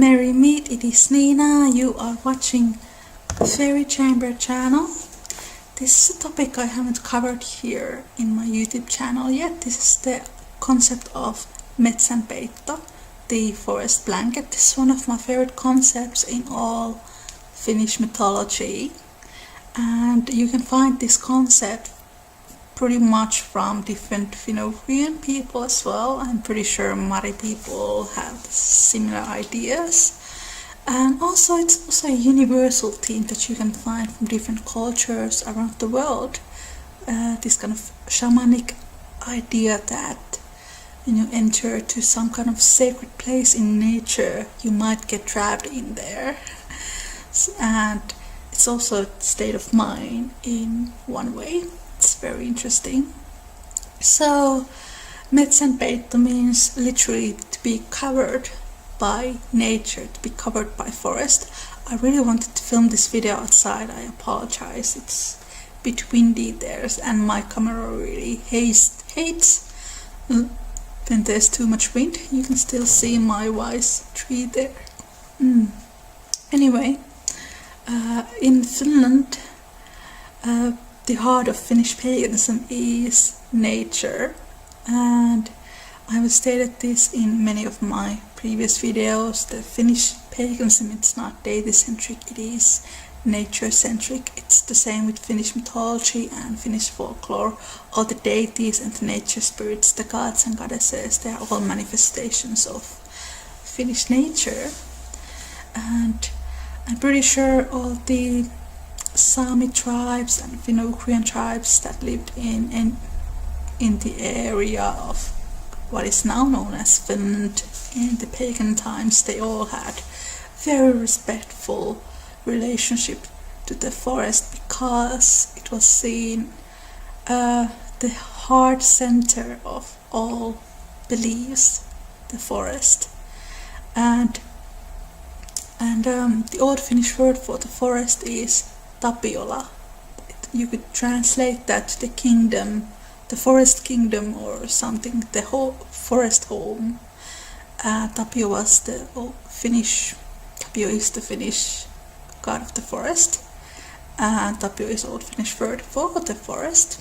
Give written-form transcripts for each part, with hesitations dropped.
Merry meet, it is Niina. You are watching Fairy Chamber channel. This is a topic I haven't covered here in my YouTube channel yet. This is the concept of metsänpeitto, the forest blanket. This is one of my favorite concepts in all Finnish mythology. And you can find this concept pretty much from different Finno-Ugrian people as well. I'm pretty sure Mari people have similar ideas. And also it's also a universal theme that you can find from different cultures around the world. This kind of shamanic idea that when you enter to some kind of sacred place in nature, you might get trapped in there. And it's also a state of mind in one way. It's very interesting. So, metsänpeitto means literally to be covered by nature, to be covered by forest. I really wanted to film this video outside. I apologize. It's a bit windy there, and my camera really hates when there's too much wind. You can still see my wise tree there. Anyway, in Finland, the heart of Finnish paganism is nature, and I have stated this in many of my previous videos. The Finnish paganism, it's not deity-centric, it is nature-centric. It's the same with Finnish mythology and Finnish folklore. All the deities and the nature spirits, the gods and goddesses, they are all manifestations of Finnish nature. And I'm pretty sure all the Sami tribes and Finno-Ugrian tribes that lived in the area of what is now known as Finland in the pagan times, they all had very respectful relationship to the forest, because it was seen the heart center of all beliefs, the forest. And the old Finnish word for the forest is Tapiola. You could translate that to the kingdom, the forest kingdom or something, the whole forest home. Tapio was the Tapio is the Finnish god of the forest. Tapio is old Finnish word for the forest.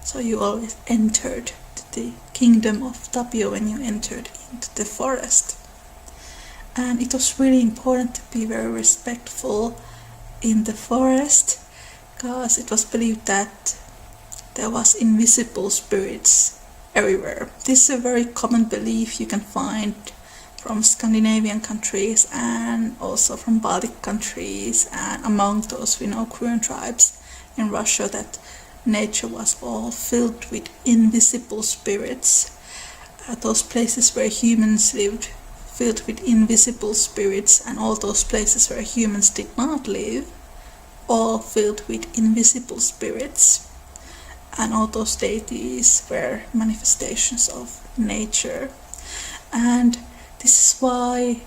So you always entered to the kingdom of Tapio when you entered into the forest. And it was really important to be very respectful in the forest, because it was believed that there was invisible spirits everywhere. This is a very common belief you can find from Scandinavian countries and also from Baltic countries and among those Finno-Ugrian tribes in Russia, that nature was all filled with invisible spirits. Those places where humans lived filled with invisible spirits, and all those places where humans did not live, all filled with invisible spirits. And all those deities were manifestations of nature. And this is why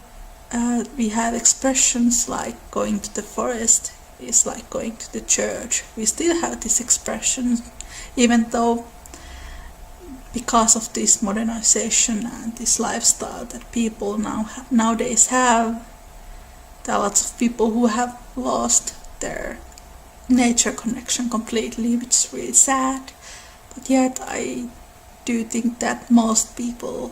we have expressions like going to the forest is like going to the church. We still have this expression, even though because of this modernization and this lifestyle that people nowadays have, there are lots of people who have lost their nature connection completely, which is really sad. But yet I do think that most people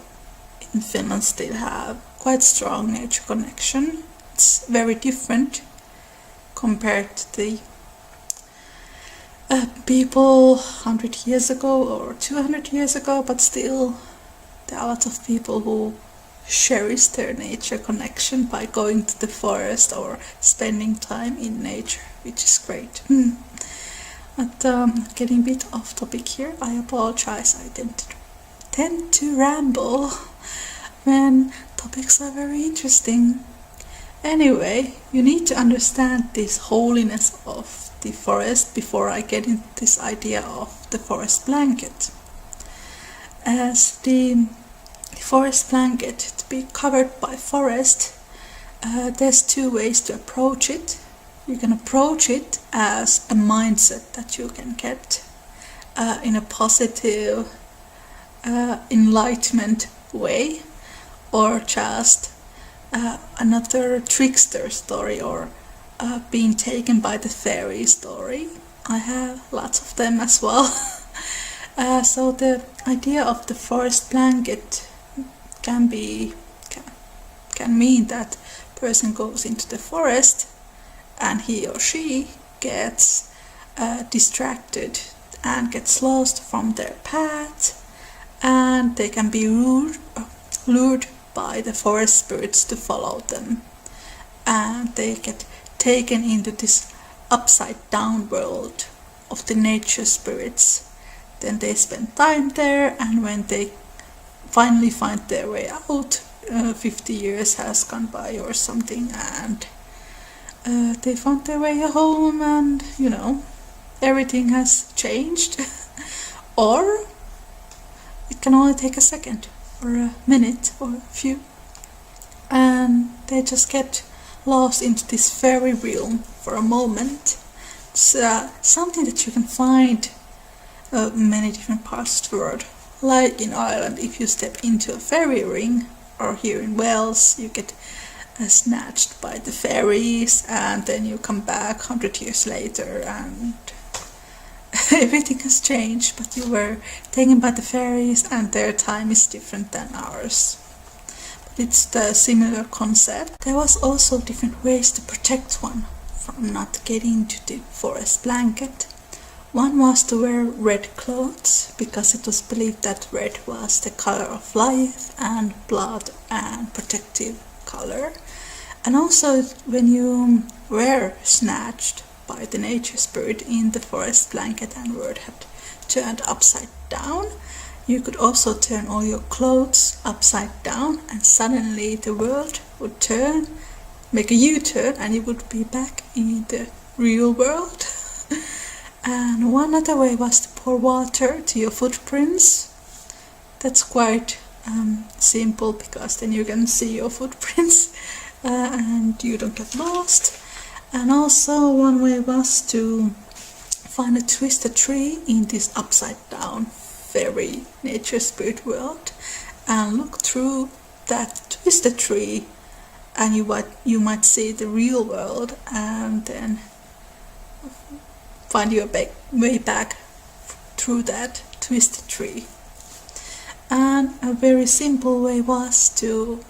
in Finland still have quite strong nature connection. It's very different compared to the people 100 years ago or 200 years ago, but still there are lots of people who cherish their nature connection by going to the forest or spending time in nature, which is great. But getting a bit off topic here, I apologize. I tend to ramble when topics are very interesting. Anyway, you need to understand this holiness of the forest before I get into this idea of the forest blanket. As the forest blanket, to be covered by forest, there's two ways to approach it. You can approach it as a mindset that you can get in a positive enlightenment way, or just another trickster story, or being taken by the fairy story. I have lots of them as well. So the idea of the forest blanket can mean that person goes into the forest and he or she gets distracted and gets lost from their path, and they can be lured by the forest spirits to follow them, and they get taken into this upside down world of the nature spirits. Then they spend time there, and when they finally find their way out, 50 years has gone by or something, and they found their way home, and everything has changed. Or it can only take a second or a minute or a few, and they just get lost into this fairy realm for a moment. It's something that you can find many different parts of the world. Like in Ireland, if you step into a fairy ring, or here in Wales, you get snatched by the fairies, and then you come back 100 years later and everything has changed, but you were taken by the fairies and their time is different than ours. But it's the similar concept. There was also different ways to protect one from not getting into the forest blanket. One was to wear red clothes, because it was believed that red was the color of life and blood and protective color. And also, when you were snatched by the nature spirit in the forest blanket and world had turned upside down, you could also turn all your clothes upside down, and suddenly the world would turn, make a U-turn, and you would be back in the real world. And one other way was to pour water to your footprints. That's quite simple, because then you can see your footprints and you don't get lost. And also one way was to find a twisted tree in this upside down fairy nature spirit world and look through that twisted tree, and you might see the real world, and then find your way back through that twisted tree. And a very simple way was to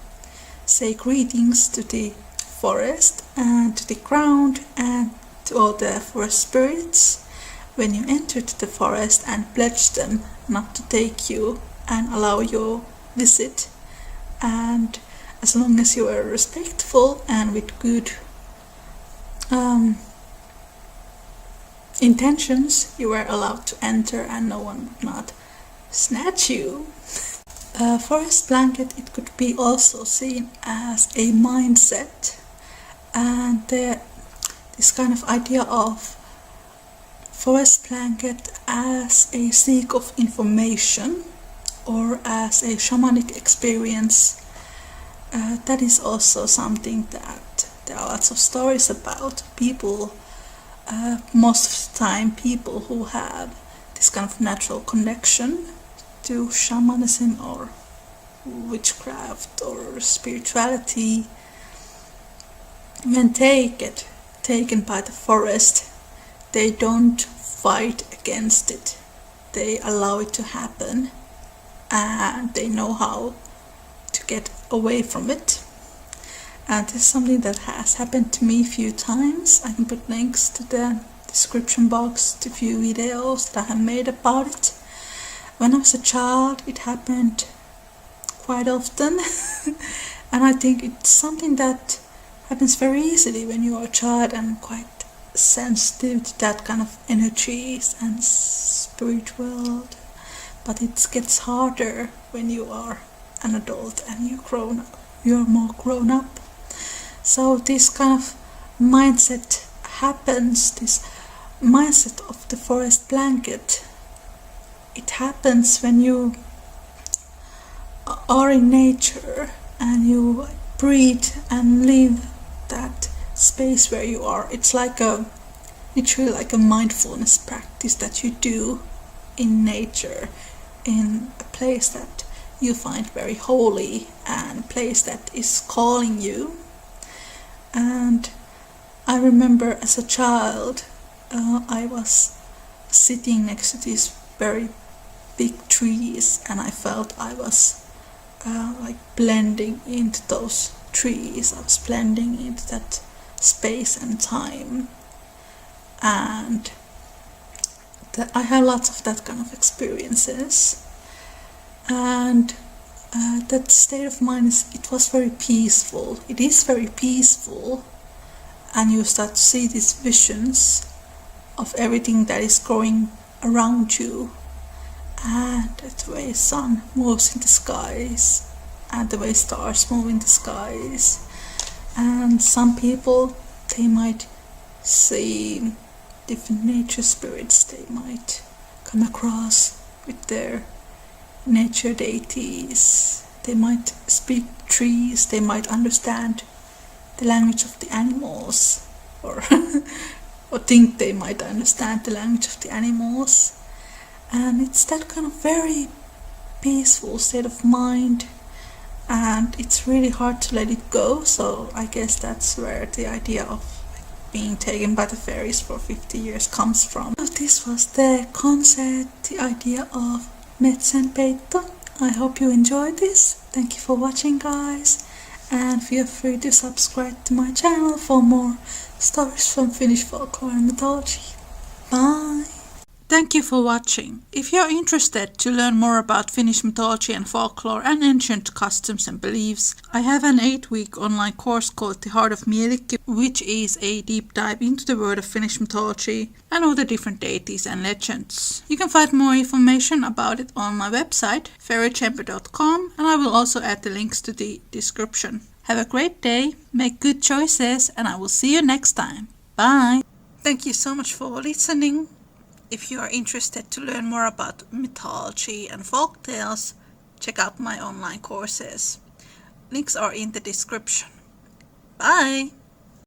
say greetings to the forest and to the ground and to all the forest spirits when you entered the forest, and pledge them not to take you and allow your visit. And as long as you are respectful and with good intentions, you were allowed to enter, and no one would not snatch you. Forest blanket, it could be also seen as a mindset, and this kind of idea of forest blanket as a seek of information or as a shamanic experience, that is also something that there are lots of stories about. People, most of the time, people who have this kind of natural connection to shamanism or witchcraft or spirituality, when they get taken by the forest, they don't fight against it. They allow it to happen, and they know how to get away from it. And this is something that has happened to me a few times. I can put links to the description box to a few videos that I have made about it. When I was a child, it happened quite often. And I think it's something that happens very easily when you are a child and quite sensitive to that kind of energies and spirit world. But it gets harder when you are an adult and you're more grown up. So this kind of mindset happens, this mindset of the forest blanket. It happens when you are in nature and you breathe and live that space where you are. It's literally like a mindfulness practice that you do in nature, in a place that you find very holy and a place that is calling you. And I remember as a child, I was sitting next to these very big trees, and I felt I was like blending into those trees. I was blending into that space and time, and I have lots of that kind of experiences. And that state of mind it was very peaceful. It is very peaceful, and you start to see these visions of everything that is growing around you, and the way sun moves in the skies, and the way stars move in the skies. And some people, they might see different nature spirits. They might come across with their nature deities. They might speak trees. They might understand the language of the animals, or or think they might understand the language of the animals. And it's that kind of very peaceful state of mind, and it's really hard to let it go. So I guess that's where the idea of being taken by the fairies for 50 years comes from. So this was the concept, the idea of metsänpeitto. I hope you enjoyed this. Thank you for watching, guys, and feel free to subscribe to my channel for more stories from Finnish folklore and mythology. Bye! Thank you for watching. If you're interested to learn more about Finnish mythology and folklore and ancient customs and beliefs, I have an 8-week online course called The Heart of Mielikki, which is a deep dive into the world of Finnish mythology and all the different deities and legends. You can find more information about it on my website, fairychamber.com, and I will also add the links to the description. Have a great day, make good choices, and I will see you next time. Bye! Thank you so much for listening. If you are interested to learn more about mythology and folk tales, check out my online courses. Links are in the description. Bye!